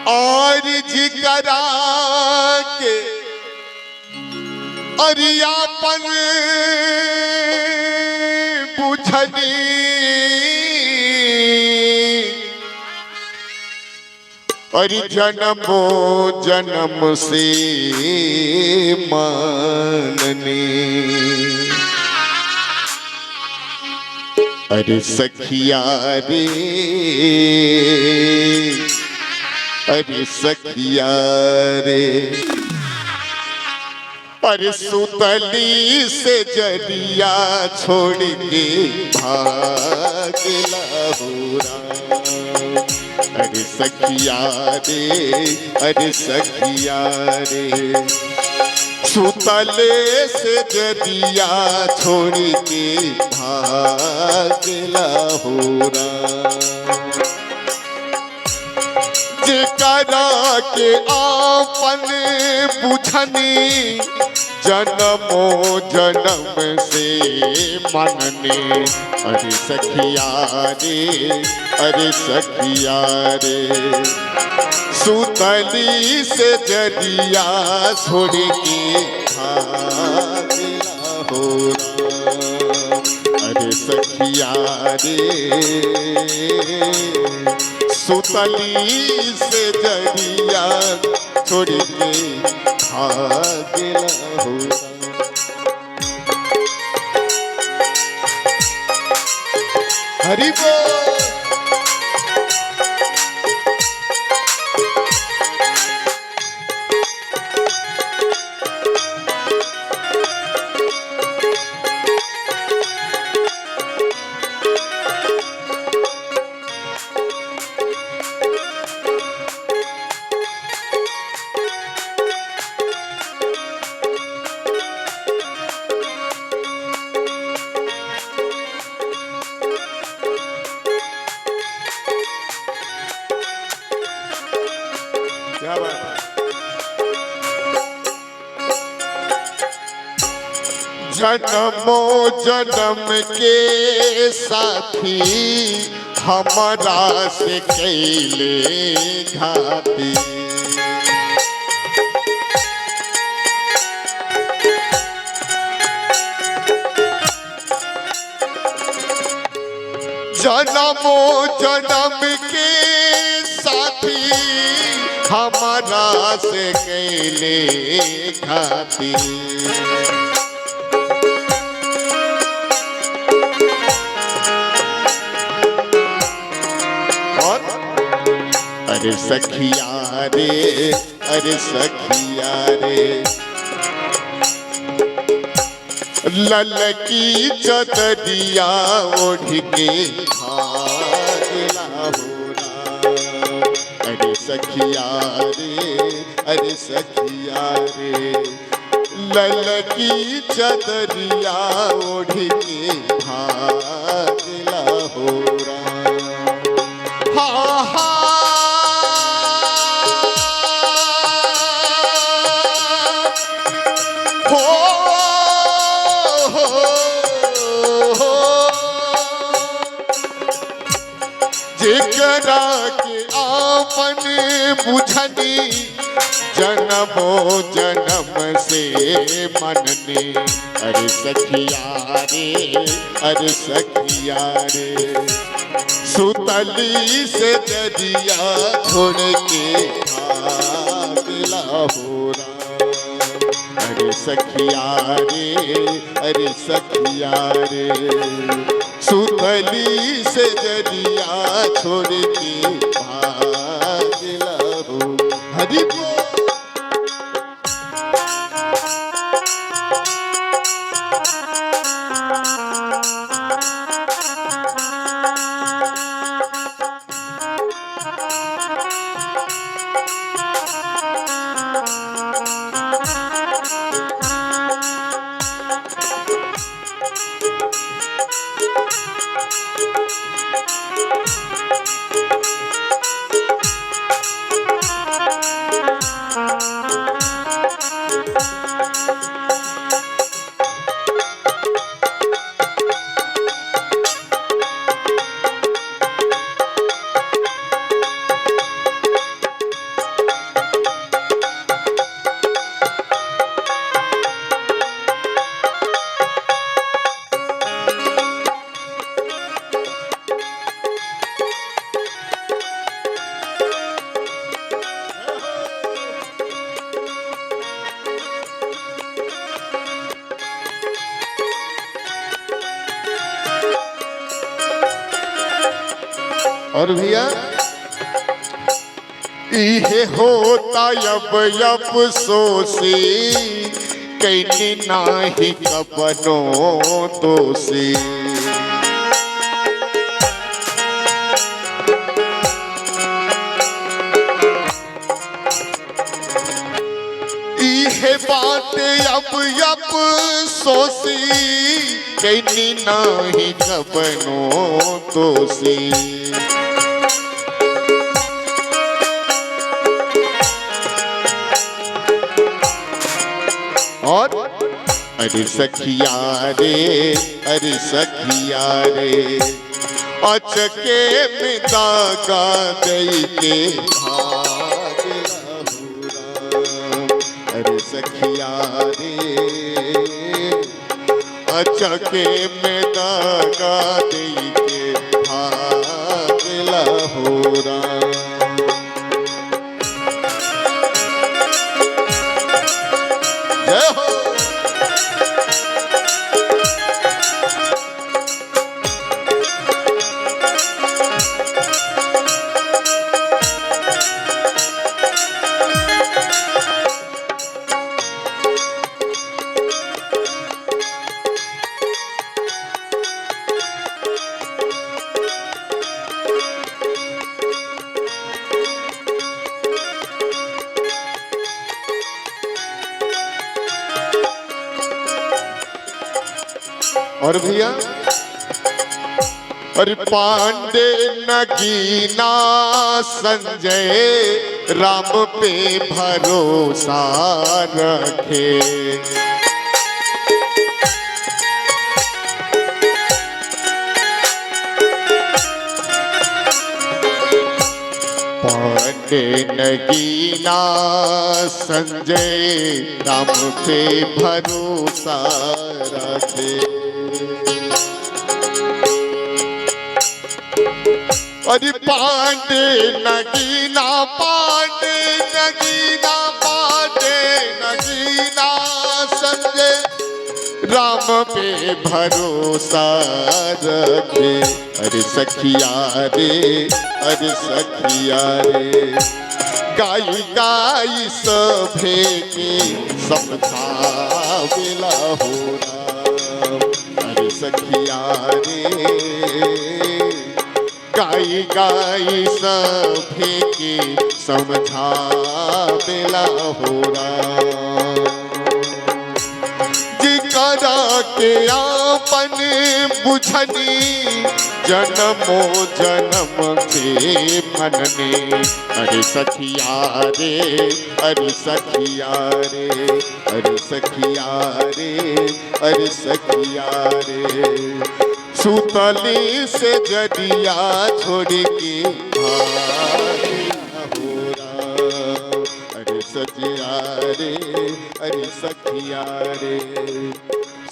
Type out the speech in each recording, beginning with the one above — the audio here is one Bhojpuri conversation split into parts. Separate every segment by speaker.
Speaker 1: और जिकरा के अरियापन बुझनी और जन्मो जन्म से माननी। अरे सखिया रे, अरे सखिया रे, अरे सुतली से जरिया छोड़ के भागला हो राम। अरे सखिया रे, अरे सखिया रे, सुतले से जरिया छोड़ के भागला हो राम। जिकरा के आपन बुझनी जन्मो जन्म से मनने। अरे सखिया रे, अरे सखिया रे, सुतली से जरिया छोड़ के भागला हो राम। अरे सखिया रे, सुतली से जरिया छोड़ के भागला हो राम। हरि बोल। क्या बात है। जन्मो जन्म के साथी हमारा से कैले घाती। जन्मो जन्म के साथी हमारा से कैले घाती। और अरे सखिया रे, अरे सखिया रे, ललकी चदरिया ओढ़ के भागला हो राम। अरे सखिया रे, अरे सखिया रे, ललकी चदरिया ओढ़ के भागला हो राम। हा हा जिकरा के आपन बुझनी जन्मो जन्म से मनने। अरे सखिया रे, अरे सखिया रे, सुतली से जरिया छोड़ के भागला हो राम। अरे सखिया रे, अरे सखिया रे, सुतली से जरिया छोड़ के भागला हो। हरि बोल। और भैया इहे होता अब सोसी कैनी नाही कबनो दोषी। इहे बात अब सोसी कैनी नाही कबनो दोषी। और अरे सखिया रे, अरे सखिया रे, अचके में दागा दई के भाग लहुरा। अरे सखिया रे, अचके में दागा दई के भाग लहुरा। जय हो। और भैया अरे पांडे नगीना संजय राम पे भरोसा रखे। पांडे नगीना संजय राम पे भरोसा रखे। अरे पांडे नगीना, पांडे नगीना, पांडे नगीना संजय राम पे भरोसा रखे। अरे सखिया रे, अरे सखिया रे, गाई गाई सभे के समझावेला हो राम। अरे सखिया रे, गाई गाई सभे के समझावेला हो राम। जिकरा के आपन बुझनी जन्मो जन्म के मनने। अरे सखिया रे, अरे सखिया रे, अरे सखिया रे, अरे सखिया रे, सुतली से जदिया छोड़ के भागना हो राम। अरे सखिया रे, अरे सखिया रे,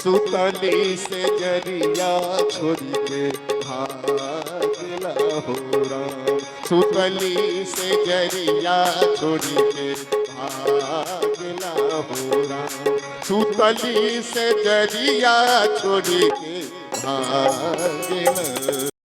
Speaker 1: सुतली से जरिया छोड़ के भागना हो राम। सुतली से जरिया छोड़ के भागना हो राम। सुतली से जरिया छोड़ के भागना।